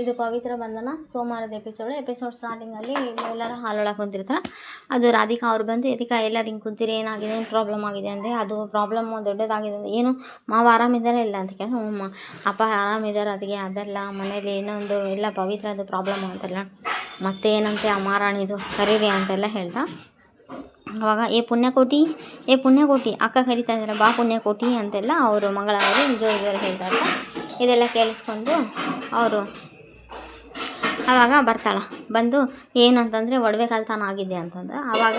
ಇದು ಪವಿತ್ರ ಬಂಧನ ಸೋಮವಾರದ ಎಪಿಸೋಡ್ ಸ್ಟಾರ್ಟಿಂಗಲ್ಲಿ ಎಲ್ಲರೂ ಹಾಲೊಳಗೆ ಕುಂತಿರ್ತಾರೆ. ಅದು ರಾಧಿಕಾ ಅವ್ರು ಬಂದು ಎದಕ್ಕೆ ಎಲ್ಲರೂ ಹಿಂಗೆ ಕುಂತೀರಿ, ಏನಾಗಿದೆ, ಏನು ಪ್ರಾಬ್ಲಮ್ ಆಗಿದೆ ಅಂದರೆ, ಅದು ಪ್ರಾಬ್ಲಮ್ ದೊಡ್ಡದಾಗಿದೆ ಅಂದರೆ, ಏನು ಮಾವ ಆರಾಮಿದ್ದಾರೆ ಇಲ್ಲ ಅಂತ ಕೇಳಿ, ಅಪ್ಪ ಆರಾಮಿದ್ದಾರೆ, ಅದಕ್ಕೆ ಅದೆಲ್ಲ ಮನೇಲಿ ಇನ್ನೊಂದು ಎಲ್ಲ ಪವಿತ್ರದ್ದು ಪ್ರಾಬ್ಲಮ್ ಅಂತೆಲ್ಲ, ಮತ್ತೆ ಏನಂತೆ ಆ ಮಹಾರಾಣಿದು ಕರೀರಿ ಅಂತೆಲ್ಲ ಹೇಳ್ತಾ, ಅವಾಗ ಏ ಪುಣ್ಯಕೋಟಿ ಅಕ್ಕ ಕರಿತಾ ಇದ್ದಾರೆ, ಬಾ ಪುಣ್ಯಕೋಟಿ ಅಂತೆಲ್ಲ ಅವರು ಮಂಗಳಾರತಿ ಜೋರು ಹೇಳ್ತಾ ಇರ್ತಾರೆ. ಇದೆಲ್ಲ ಕೇಳಿಸ್ಕೊಂಡು ಅವರು ಆವಾಗ ಬರ್ತಾಳೆ. ಬಂದು ಏನಂತಂದರೆ ಒಡವೆ ಕಳ್ತನ ಆಗಿದೆ ಅಂತಂದ್ರೆ, ಆವಾಗ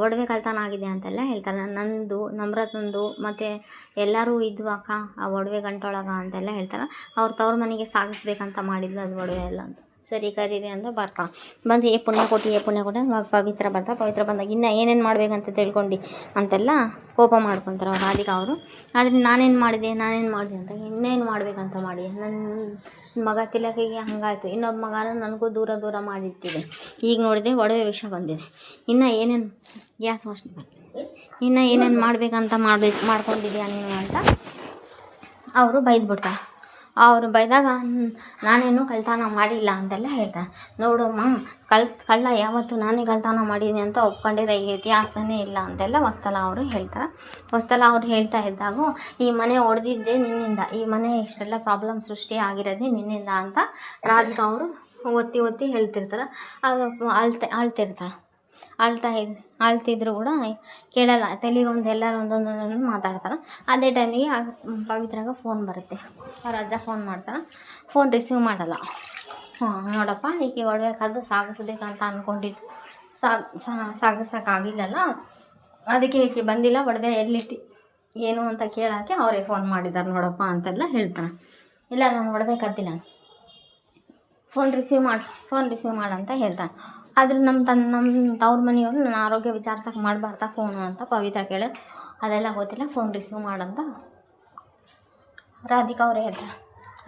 ಒಡವೆ ಕಳ್ತನ ಆಗಿದೆ ಅಂತೆಲ್ಲ ಹೇಳ್ತಾರೆ. ನಂದು ನಮ್ರತಂದು ಮತ್ತು ಎಲ್ಲರೂ ಇದ್ವು ಅಕ್ಕ ಆ ಒಡವೆ ಗಂಟೊಳಗೆ ಅಂತೆಲ್ಲ ಹೇಳ್ತಾರೆ. ಅವ್ರು ತವ್ರ ಮನೆಗೆ ಸಾಗಿಸ್ಬೇಕಂತ ಮಾಡಿದ್ಲು ಅದು ಒಡವೆ ಎಲ್ಲ ಅಂತ. ಸರಿ ಕರೀರಿ ಅಂತ ಬರ್ತಾಳೆ. ಬಂದು ಏ ಪುಣ್ಯಕೋಟಿ ಅವಾಗ ಪವಿತ್ರ ಬಂದಾಗ ಇನ್ನು ಏನೇನು ಮಾಡ್ಬೇಕಂತ ತಿಳ್ಕೊಂಡು ಅಂತೆಲ್ಲ ಕೋಪ ಮಾಡ್ಕೊತಾರೆ ಅವ್ರು ರಾಧಿಕಾ ಅವರು. ಆದರೆ ನಾನೇನು ಮಾಡಿದೆ ಅಂತ ಇನ್ನೇನು ಮಾಡ್ಬೇಕಂತ ಮಾಡಿ, ನನ್ನ ಮಗ ತಿಲಕಿಗೆ ಹಂಗಾಯಿತು, ಇನ್ನೊಬ್ಬ ಮಗನ ನನಗೂ ದೂರ ಮಾಡಿಟ್ಟಿದೆ, ಈಗ ನೋಡಿದೆ ಒಡವೆ ವಿಷಯ ಬಂದಿದೆ, ಇನ್ನು ಏನೇನು ಗ್ಯಾಸ್ ವಾಸನೆ ಬರ್ತಿದೆ, ಇನ್ನು ಏನೇನು ಮಾಡ್ಬೇಕಂತ ಮಾಡ್ಕೊಂಡಿದ್ಯಾ ನೀನು ಅಂತ ಅವರು ಬೈದ್ಬಿಡ್ತಾರೆ. ಅವರು ಬೈದಾಗ ನಾನೇನು ಕಳ್ತನ ಮಾಡಿಲ್ಲ ಅಂತೆಲ್ಲ ಹೇಳ್ತಾರೆ. ನೋಡಮ್ಮ ಕಳ್ಳ ಯಾವತ್ತು ನಾನೇ ಕಳ್ತನ ಮಾಡಿದ್ದೀನಿ ಅಂತ ಒಪ್ಕೊಂಡಿರೋ ಇತಿಹಾಸನೇ ಇಲ್ಲ ಅಂತೆಲ್ಲ ಹೊಸ್ತಲ ಅವರು ಹೇಳ್ತಾರೆ. ಅವ್ರು ಹೇಳ್ತಾ ಇದ್ದಾಗ ಈ ಮನೆ ಒಡೆದಿದ್ದೆ ನಿನ್ನಿಂದ, ಈ ಮನೆ ಇಷ್ಟೆಲ್ಲ ಪ್ರಾಬ್ಲಮ್ ಸೃಷ್ಟಿ ಆಗಿರೋದೇ ನಿನ್ನಿಂದ ಅಂತ ರಾಧಿಕಾ ಅವರು ಒತ್ತಿ ಹೇಳ್ತಿರ್ತಾರೆ. ಅದು ಅಳ್ತಿರ್ತಾಳೆ. ಅಳ್ತಿದ್ರು ಕೂಡ ಕೇಳಲ್ಲ, ತಲೆಗೆ ಎಲ್ಲರೂ ಒಂದೊಂದು ಮಾತಾಡ್ತಾರೆ. ಅದೇ ಟೈಮಿಗೆ ಪವಿತ್ರಾಗ ಫೋನ್ ಬರುತ್ತೆ. ಅವ್ರ ಅಜ್ಜ ಫೋನ್ ಮಾಡ್ತಾರೆ. ಫೋನ್ ರಿಸೀವ್ ಮಾಡಲ್ಲ. ನೋಡಪ್ಪ ಈಕೆ ಒಡವೆ ಕದ್ದು ಸಾಗಿಸ್ಬೇಕಂತ ಅಂದ್ಕೊಂಡಿದ್ದು ಸಾಗಿಸೋಕ್ಕಾಗಿಲ್ಲಲ್ಲ, ಅದಕ್ಕೆ ಈಕೆ ಬಂದಿಲ್ಲ, ಒಡವೆ ಎಲ್ಲಿಟ್ಟು ಏನು ಅಂತ ಕೇಳೋಕ್ಕೆ ಅವರೇ ಫೋನ್ ಮಾಡಿದ್ದಾರೆ ನೋಡಪ್ಪ ಅಂತೆಲ್ಲ ಹೇಳ್ತಾನೆ. ಇಲ್ಲ ನಾನು ಒಡವೆ ಕದ್ದಿಲ್ಲ, ಫೋನ್ ರಿಸೀವ್ ಮಾಡಂತ ಹೇಳ್ತಾನೆ. ಆದ್ರೆ ನಮ್ಮ ತವ್ರ ಮನೆಯವರು ನನ್ನ ಆರೋಗ್ಯ ವಿಚಾರಿಸೋಕೆ ಮಾಡಬಾರ್ದಾ ಫೋನು ಅಂತ ಪವಿತ್ರ ಕೇಳಿ, ಅದೆಲ್ಲ ಗೊತ್ತಿಲ್ಲ, ಫೋನ್ ರಿಸೀವ್ ಮಾಡಂತ ರಾಧಿಕಾ ಅವ್ರು ಹೇಳ್ತಾರೆ.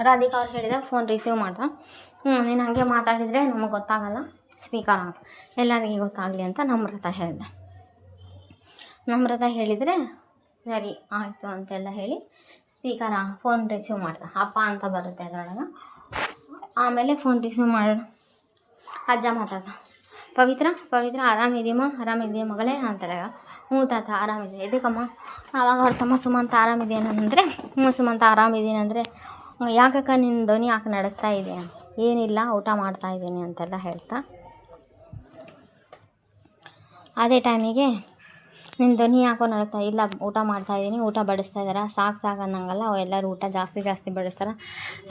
ರಾಧಿಕಾ ಅವ್ರು ಹೇಳಿದಾಗ ಫೋನ್ ರಿಸೀವ್ ಮಾಡ್ತಾ, ನೀನು ಹಾಗೆ ಮಾತಾಡಿದರೆ ನಮಗೆ ಗೊತ್ತಾಗಲ್ಲ, ಸ್ಪೀಕರ್ ಹಾಕು, ಎಲ್ಲರಿಗೆ ಗೊತ್ತಾಗಲಿ ಅಂತ ನಮ್ರತ ಹೇಳಿದರೆ ಸರಿ ಆಯಿತು ಅಂತೆಲ್ಲ ಹೇಳಿ ಫೋನ್ ರಿಸೀವ್ ಮಾಡ್ತಾ, ಅಪ್ಪ ಅಂತ ಬರುತ್ತೆ ಅದರೊಳಗೆ. ಆಮೇಲೆ ಫೋನ್ ರಿಸೀವ್ ಮಾಡಿ ಅಜ್ಜ ಮಾತಾಡ್ತಾ, ಪವಿತ್ರ ಆರಾಮಿದೆಯಾ ಮಗಳೇ ಅಂತಾರೆ. ಹ್ಞೂ ತಾತ ಆರಾಮಿದೆ. ಎದಕ್ಕಮ್ಮ? ಆವಾಗ ಅವ್ರ ತಮ್ಮ ಸುಮಂತ ಆರಾಮಿದೇನಂದರೆ, ಸುಮಂತ ಆರಾಮಿದ್ದೀನಿ ಅಂದರೆ, ಯಾಕಕ್ಕ ನಿನ್ನ ಧ್ವನಿ ಯಾಕೆ ನಡಕ್ತಾ ಇದೆ? ಏನಿಲ್ಲ, ಊಟ ಮಾಡ್ತಾಯಿದ್ದೀನಿ ಅಂತೆಲ್ಲ ಹೇಳ್ತಾ, ಅದೇ ಟೈಮಿಗೆ ನಿನ್ನ ಧ್ವನಿ ಯಾಕೋ ನಡಕ್ತಾ ಇಲ್ಲ, ಊಟ ಮಾಡ್ತಾಯಿದ್ದೀನಿ, ಊಟ ಬಡಿಸ್ತಾ ಇದ್ದಾರೆ, ಸಾಕು ಅನ್ನಂಗಲ್ಲ, ಎಲ್ಲರೂ ಊಟ ಜಾಸ್ತಿ ಬಡಿಸ್ತಾರೆ,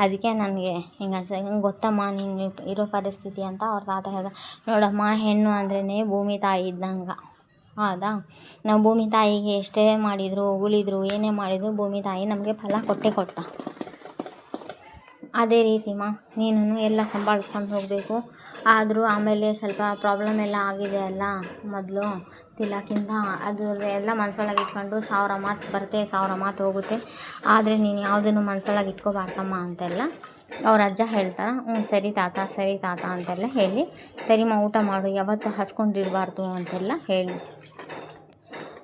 ಅದಕ್ಕೆ ನನಗೆ ಹಿಂಗೆ ಗೊತ್ತಮ್ಮ ನೀನು ಇರೋ ಪರಿಸ್ಥಿತಿ ಅಂತ ಅವ್ರ ತಾತ ಹೇಳ್ದ. ನೋಡಮ್ಮ, ಹೆಣ್ಣು ಅಂದ್ರೇ ಭೂಮಿ ತಾಯಿ ಇದ್ದಂಗೆ, ಹೌದಾ? ನಾವು ಭೂಮಿ ತಾಯಿಗೆ ಎಷ್ಟೇ ಮಾಡಿದ್ರು ಉಳಿದ್ರು ಏನೇ ಮಾಡಿದ್ರು ಭೂಮಿ ತಾಯಿ ನಮಗೆ ಫಲ ಕೊಟ್ಟ. ಅದೇ ರೀತಿಮ್ಮ ನೀನು ಎಲ್ಲ ಸಂಭಾಳಿಸ್ಕೊಂಡು ಹೋಗಬೇಕು. ಆದರೂ ಆಮೇಲೆ ಸ್ವಲ್ಪ ಪ್ರಾಬ್ಲಮ್ ಎಲ್ಲ ಆಗಿದೆ ಅಲ್ಲ, ಮೊದಲು ತಿಲಕಿಂದ ಅದು ಎಲ್ಲ ಮನಸ್ಸೊಳಗೆ ಇಟ್ಕೊಂಡು 1000 ಮಾತು ಬರುತ್ತೆ, 1000 ಮಾತು ಹೋಗುತ್ತೆ, ಆದರೆ ನೀನು ಯಾವುದನ್ನು ಮನಸ್ಸೊಳಗೆ ಇಟ್ಕೋಬಾರ್ದಮ್ಮ ಅಂತೆಲ್ಲ ಅವ್ರ ಅಜ್ಜ ಹೇಳ್ತಾರೆ. ಸರಿ ತಾತ ಅಂತೆಲ್ಲ ಹೇಳಿ, ಸರಿಮ್ಮ ಊಟ ಮಾಡು, ಯಾವತ್ತೂ ಹಸ್ಕೊಂಡಿರಬಾರ್ದು ಅಂತೆಲ್ಲ ಹೇಳಿ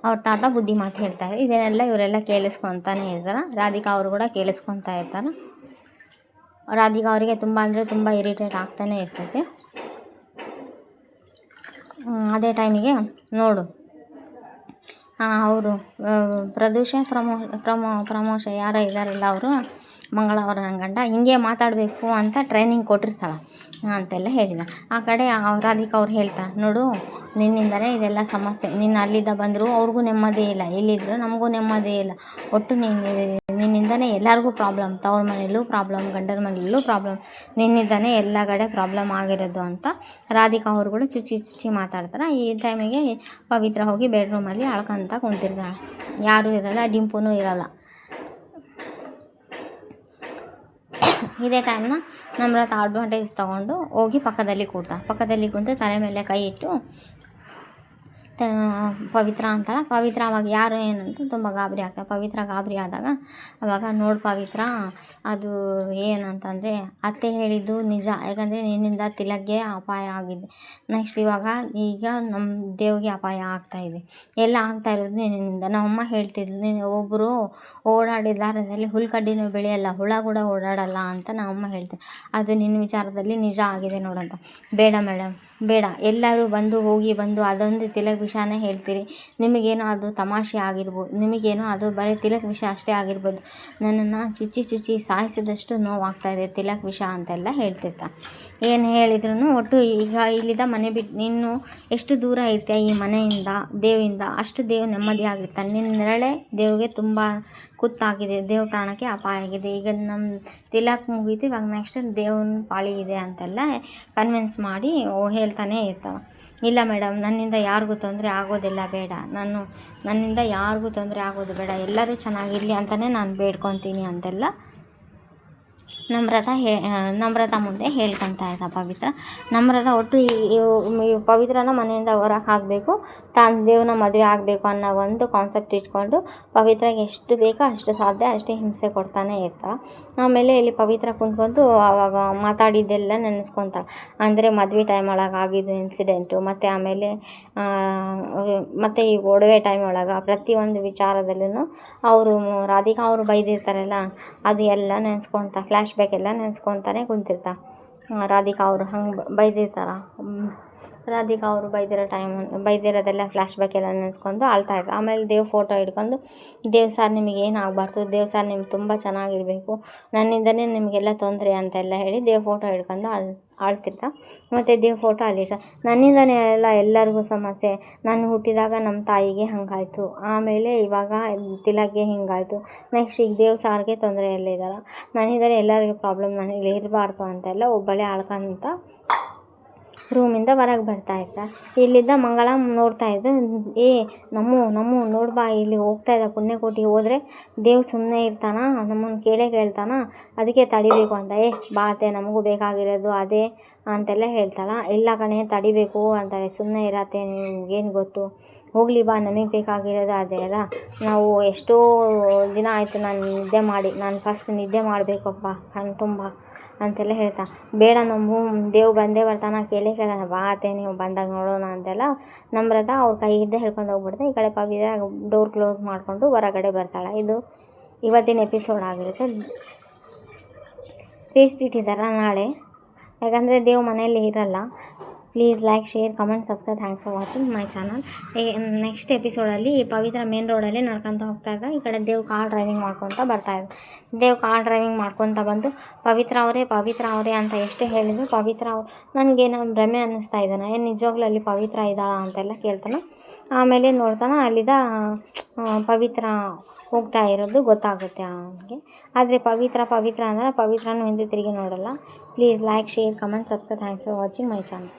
ಅವ್ರ ತಾತ ಬುದ್ಧಿ ಮಾತು ಹೇಳ್ತಾರೆ. ಇದನ್ನೆಲ್ಲ ಇವರೆಲ್ಲ ಕೇಳಿಸ್ಕೊತಾನೆ ಇರ್ತಾರೆ. ರಾಧಿಕಾ ಅವರು ಕೂಡ ಕೇಳಿಸ್ಕೊತಾ ಇರ್ತಾರೆ. ರಾಧಿಕಾ ಅವರಿಗೆ ತುಂಬ ಇರಿಟೇಟ್ ಆಗ್ತಾನೆ ಇರ್ತೈತೆ. ಅದೇ ಟೈಮಿಗೆ ನೋಡು ಅವರು ಪ್ರಮೋಷ ಯಾರೋ ಇದ್ದಾರಲ್ಲ, ಅವರು ಮಂಗಳ ಅವರ ನನ್ನ ಗಂಡ ಹಿಂಗೆ ಮಾತಾಡಬೇಕು ಅಂತ ಟ್ರೈನಿಂಗ್ ಕೊಟ್ಟಿರ್ತಾಳೆ ಅಂತೆಲ್ಲ ಹೇಳಿದ. ಆ ಕಡೆ ರಾಧಿಕಾ ಅವ್ರು ಹೇಳ್ತಾರೆ, ನೋಡು ನಿನ್ನಿಂದಲೇ ಇದೆಲ್ಲ ಸಮಸ್ಯೆ, ನೀನು ಅಲ್ಲಿದ್ದ ಬಂದರೂ ಅವ್ರಿಗೂ ನೆಮ್ಮದಿ ಇಲ್ಲ, ಇಲ್ಲಿದ್ದರೂ ನಮಗೂ ನೆಮ್ಮದಿ ಇಲ್ಲ, ಒಟ್ಟು ನಿನ್ನಿಂದನೇ ಎಲ್ಲರಿಗೂ ಪ್ರಾಬ್ಲಮ್, ತವ್ರ ಮನೆಯಲ್ಲೂ ಪ್ರಾಬ್ಲಮ್, ಗಂಡನ ಮನೆಯಲ್ಲೂ ಪ್ರಾಬ್ಲಮ್, ನಿನ್ನಿಂದನೇ ಎಲ್ಲ ಕಡೆ ಪ್ರಾಬ್ಲಮ್ ಆಗಿರೋದು ಅಂತ ರಾಧಿಕಾ ಅವರು ಕೂಡ ಚುಚ್ಚಿ ಮಾತಾಡ್ತಾರೆ. ಈ ಟೈಮಿಗೆ ಪವಿತ್ರ ಹೋಗಿ ಬೆಡ್ರೂಮಲ್ಲಿ ಅಳ್ಕೊಂತ ಕುಂತಿರ್ತಾಳೆ. ಯಾರೂ ಇರಲ್ಲ, ಡಿಂಪುನೂ ಇರಲ್ಲ. ಇದೇ ಟೈಮ್ನ ನಮ್ರತ ಅಡ್ವಾಂಟೇಜ್ ತೊಗೊಂಡು ಹೋಗಿ ಪಕ್ಕದಲ್ಲಿ ಕೂತು ತಲೆ ಮೇಲೆ ಕೈ ಇಟ್ಟು ತ ಪವಿತ್ರ ಅಂತಾಳೆ. ಪವಿತ್ರ ಅವಾಗ ಯಾರು ಏನಂತ ತುಂಬ ಗಾಬರಿ ಆಗ್ತಾಳೆ. ಪವಿತ್ರ ಗಾಬರಿ ಆದಾಗ ಅವಾಗ ನೋಡಿ ಪವಿತ್ರ ಅದು ಏನಂತಂದರೆ ಅತ್ತೆ ಹೇಳಿದ್ದು ನಿಜ, ಯಾಕಂದರೆ ನಿನ್ನಿಂದ ತಿಲಕ್ಗೆ ಅಪಾಯ ಆಗಿದೆ. ನೆಕ್ಸ್ಟ್ ಈಗ ನಮ್ಮ ದೇವ್ಗೆ ಅಪಾಯ ಆಗ್ತಾಯಿದೆ. ಎಲ್ಲ ಆಗ್ತಾ ಇರೋದು ನಿನ್ನಿಂದ. ನಮ್ಮಮ್ಮ ಹೇಳ್ತಿದ್ಲು, ನೀನು ಒಬ್ಬರು ಓಡಾಡಿದ ದಾರದಲ್ಲಿ ಹುಲ್ಕಡ್ಡಿನೂ ಬೆಳೆಯಲ್ಲ, ಹುಳ ಕೂಡ ಓಡಾಡಲ್ಲ ಅಂತ ನಮ್ಮಮ್ಮ ಹೇಳ್ತಾರೆ. ಅದು ನಿನ್ನ ವಿಚಾರದಲ್ಲಿ ನಿಜ ಆಗಿದೆ ನೋಡಂತ. ಬೇಡ ಮೇಡಮ್, ಬೇಡ, ಎಲ್ಲರೂ ಬಂದು ಹೋಗಿ ಬಂದು ಅದೊಂದು ತಿಲಕ್ ವಿಷಯನೇ ಹೇಳ್ತೀರಿ. ನಿಮಗೇನೋ ಅದು ತಮಾಷೆ ಆಗಿರ್ಬೋದು, ನಿಮಗೇನೋ ಅದು ಬರೀ ತಿಲಕ್ ವಿಷಯ ಅಷ್ಟೇ ಆಗಿರ್ಬೋದು. ನನ್ನನ್ನು ಚುಚ್ಚಿ ಸಾಯಿಸಿದಷ್ಟು ನೋವಾಗ್ತಾಯಿದೆ ತಿಲಕ್ ವಿಷಯ ಅಂತೆಲ್ಲ ಹೇಳ್ತಿರ್ತಾನೆ. ಏನು ಹೇಳಿದ್ರು ಒಟ್ಟು ಈಗ ಇಲ್ಲಿದ್ದ ಮನೆ ಬಿಟ್ಟು ನೀನು ಎಷ್ಟು ದೂರ ಇರ್ತೀಯ ಈ ಮನೆಯಿಂದ, ದೇವಿಂದ, ಅಷ್ಟು ದೇವ್ ನೆಮ್ಮದಿ ಆಗಿರ್ತಾನೆ. ನಿನ್ನ ನೆರಳೇ ದೇವ್ಗೆ ತುಂಬ ಕುತ್ತಾಗಿದೆ, ದೇವ್ ಪ್ರಾಣಕ್ಕೆ ಅಪಾಯ ಆಗಿದೆ. ಈಗ ನಮ್ಮ ತಿಲಕ್ ಮುಗೀತು, ಇವಾಗ ನೆಕ್ಸ್ಟ್ ದೇವ್ನ ಪಾಳಿ ಇದೆ ಅಂತೆಲ್ಲ ಕನ್ವಿನ್ಸ್ ಮಾಡಿ ಹೇಳ್ತಾನೆ ಇರ್ತಾವೆ. ಇಲ್ಲ ಮೇಡಮ್, ನನ್ನಿಂದ ಯಾರಿಗೂ ತೊಂದರೆ ಆಗೋದಿಲ್ಲ, ಬೇಡ, ನನ್ನಿಂದ ಯಾರಿಗೂ ತೊಂದರೆ ಆಗೋದು ಬೇಡ, ಎಲ್ಲರೂ ಚೆನ್ನಾಗಿರಲಿ ಅಂತಲೇ ನಾನು ಬೇಡ್ಕೊತೀನಿ ಅಂತೆಲ್ಲ ನಮ್ರತ ಮುಂದೆ ಹೇಳ್ಕೊತಾ ಇದ್ದ ಪವಿತ್ರ. ನಮ್ರತ ಒಟ್ಟು ಈ ಪವಿತ್ರನ ಮನೆಯಿಂದ ಹೊರಗೆ ಹಾಕಬೇಕು, ತಾನು ದೇವ್ನ ಮದುವೆ ಆಗಬೇಕು ಅನ್ನೋ ಒಂದು ಕಾನ್ಸೆಪ್ಟ್ ಇಟ್ಕೊಂಡು ಪವಿತ್ರಗೆ ಎಷ್ಟು ಬೇಕೋ ಅಷ್ಟು ಸಾಧ್ಯ ಅಷ್ಟೇ ಹಿಂಸೆ ಕೊಡ್ತಾನೆ ಇರ್ತಾಳೆ. ಆಮೇಲೆ ಇಲ್ಲಿ ಪವಿತ್ರ ಕುಂತ್ಕೊಂಡು ಆವಾಗ ಮಾತಾಡಿದ್ದೆಲ್ಲ ನೆನೆಸ್ಕೊತಾಳೆ. ಅಂದರೆ ಮದುವೆ ಟೈಮ್ ಒಳಗೆ ಆಗಿದ್ದು ಇನ್ಸಿಡೆಂಟು, ಮತ್ತು ಆಮೇಲೆ ಮತ್ತು ಈ ಒಡವೆ ಟೈಮ್ ಒಳಗೆ ಪ್ರತಿಯೊಂದು ವಿಚಾರದಲ್ಲೂ ಅವರು ರಾಧಿಕಾ ಅವರು ಬೈದಿರ್ತಾರಲ್ಲ, ಅದು ಎಲ್ಲ ನೆನೆಸ್ಕೊತಾ ಫ್ಲ್ಯಾಶ್ ಬ್ಯಾಕ್ ಎಲ್ಲ ನೆನೆಸ್ಕೊತಾನೆ ಕುಂತಿರ್ತಾಳೆ. ರಾಧಿಕಾ ಅವರು ಹಂಗೆ ಬೈದಿರ್ತಾರೆ. ರಾಧಿಕಾ ಅವರು ಬೈದಿರೋದೆಲ್ಲ ಫ್ಲ್ಯಾಶ್ ಬ್ಯಾಕ್ ಎಲ್ಲ ನೆನೆಸ್ಕೊಂಡು ಅಳ್ತಾಯಿದ್ರು. ಆಮೇಲೆ ದೇವ್ ಫೋಟೋ ಹಿಡ್ಕೊಂಡು, ದೇವ್ ಸರ್ ನಿಮಗೇನು ಆಗಬಾರ್ದು, ದೇವ್ ಸರ್ ನಿಮ್ಗೆ ತುಂಬ ಚೆನ್ನಾಗಿರಬೇಕು, ನನ್ನಿಂದನೇ ನಿಮಗೆಲ್ಲ ತೊಂದರೆ ಅಂತೆಲ್ಲ ಹೇಳಿ ದೇವ್ ಫೋಟೋ ಹಿಡ್ಕೊಂಡು ಆಳ್ತಿರ್ತಾ. ಮತ್ತು ದೇವ್ ಫೋಟೋ ಅಲ್ಲಿಟ್ಟ, ನನ್ನಿಂದನೇ ಎಲ್ಲರಿಗೂ ಸಮಸ್ಯೆ, ನಾನು ಹುಟ್ಟಿದಾಗ ನಮ್ಮ ತಾಯಿಗೆ ಹಂಗಾಯಿತು, ಆಮೇಲೆ ಇವಾಗ ತಿಲಕ್ಗೆ ಹಿಂಗಾಯಿತು, ನೆಕ್ಸ್ಟ್ ಈಗ ದೇವ್ ಸಾರ್ಗೆ ತೊಂದರೆಯಲ್ಲಿದ್ದಾರೆ, ನನ್ನಿಂದಲೇ ಎಲ್ಲರಿಗೂ ಪ್ರಾಬ್ಲಮ್, ನನಗೆ ಇರಬಾರ್ದು ಅಂತೆಲ್ಲ ಒಬ್ಬಳೇ ಆಳ್ಕೊಂತ ರೂಮಿಂದ ಹೊರಗೆ ಬರ್ತಾಯಿದ್ದ. ಇಲ್ಲಿದ್ದ ಮಂಗಳ ನೋಡ್ತಾಯಿದ್ದು, ನಮ್ಮ ನೋಡ್ಬಾ, ಇಲ್ಲಿ ಹೋಗ್ತಾಯಿದ್ದ ಪುಣ್ಯಕೋಟಿಗೆ ಹೋದರೆ ದೇವ್ ಸುಮ್ಮನೆ ಇರ್ತಾನ, ನಮ್ಮನ್ನು ಕೇಳ್ತಾನ, ಅದಕ್ಕೆ ತಡಿಬೇಕು ಅಂತ. ಬಾ ಅತ್ತೆ, ನಮಗೂ ಬೇಕಾಗಿರೋದು ಅದೇ ಅಂತೆಲ್ಲ ಹೇಳ್ತಾಳೆ. ಇಲ್ಲ ಕಣೆ, ತಡಿಬೇಕು ಅಂತಾಳೆ. ಸುಮ್ಮನೆ ಇರತ್ತೆ, ನಿಮಗೇನು ಗೊತ್ತು, ಹೋಗಲಿ ಬಾ, ನಮಗೆ ಬೇಕಾಗಿರೋದು ಅದೇ ಅಲ್ಲ, ನಾವು ಎಷ್ಟೋ ದಿನ ಆಯಿತು ನಾನು ನಿದ್ದೆ ಮಾಡಿ, ನಾನು ಫಸ್ಟ್ ನಿದ್ದೆ ಮಾಡಬೇಕಪ್ಪ ಕಣ್ ತುಂಬ ಅಂತೆಲ್ಲ ಹೇಳ್ತಾನೆ. ಬೇಡ, ನಮ್ಮ ದೇವ್ ಬಂದೇ ಬರ್ತಾನೆ, ಕೇಳ್ತಾನೆ, ಬಾ ಅತ್ತೆ ನೀವು ಬಂದಾಗ ನೋಡೋಣ ಅಂತೆಲ್ಲ ನಮ್ರತ ಅವ್ರ ಕೈ ಹಿಡ್ದೆ ಹೇಳ್ಕೊಂಡು ಹೋಗ್ಬಿಡ್ತಾರೆ. ಈ ಕಡೆ ಪವಿತ್ರ ಡೋರ್ ಕ್ಲೋಸ್ ಮಾಡಿಕೊಂಡು ಹೊರಗಡೆ ಬರ್ತಾಳೆ. ಇದು ಇವತ್ತಿನ ಎಪಿಸೋಡ್ ಆಗಿರುತ್ತೆ. ಫೇಸ್ಟ್ ಇಟ್ಟಿದ್ದಾರೆ ನಾಳೆ, ಯಾಕಂದರೆ ದೇವ್ ಮನೆಯಲ್ಲಿ ಇರಲ್ಲ. Please like, share, comment, subscribe. Thanks for watching my channel. Next ಎಪಿಸೋಡಲ್ಲಿ ಪವಿತ್ರ ಮೇನ್ ರೋಡಲ್ಲಿ ನಡ್ಕೊತ ಹೋಗ್ತಾ ಇದ್ದ. ಈ ಕಡೆ ದೇವ್ ಕಾರ್ ಡ್ರೈವಿಂಗ್ ಮಾಡ್ಕೊತ ಬರ್ತಾಯಿದ್ದ. ದೇವ್ ಕಾರ್ ಡ್ರೈವಿಂಗ್ ಮಾಡ್ಕೊತ ಬಂದು ಪವಿತ್ರ ಅವರೇ ಅಂತ ಎಷ್ಟೇ ಹೇಳಿದ್ರು ಪವಿತ್ರ ನನಗೇನೋ ಭ್ರಮೆ ಅನ್ನಿಸ್ತಾ ಇದ್ದಾನೆ, ನಿಜವಾಗ್ಲೂ ಅಲ್ಲಿ ಪವಿತ್ರ ಇದ್ದಾಳ ಅಂತೆಲ್ಲ ಕೇಳ್ತಾನೆ. ಆಮೇಲೆ ನೋಡ್ತಾನೆ ಅಲ್ಲಿದ್ದ ಪವಿತ್ರ ಹೋಗ್ತಾ ಇರೋದು ಗೊತ್ತಾಗುತ್ತೆ ಅವನಿಗೆ. ಆದರೆ ಪವಿತ್ರ ಅಂದರೆ ಪವಿತ್ರನೂ ಹಿಂದೆ ತಿರುಗಿ ನೋಡಲ್ಲ. Please like, share, comment, subscribe. Thanks for watching my channel.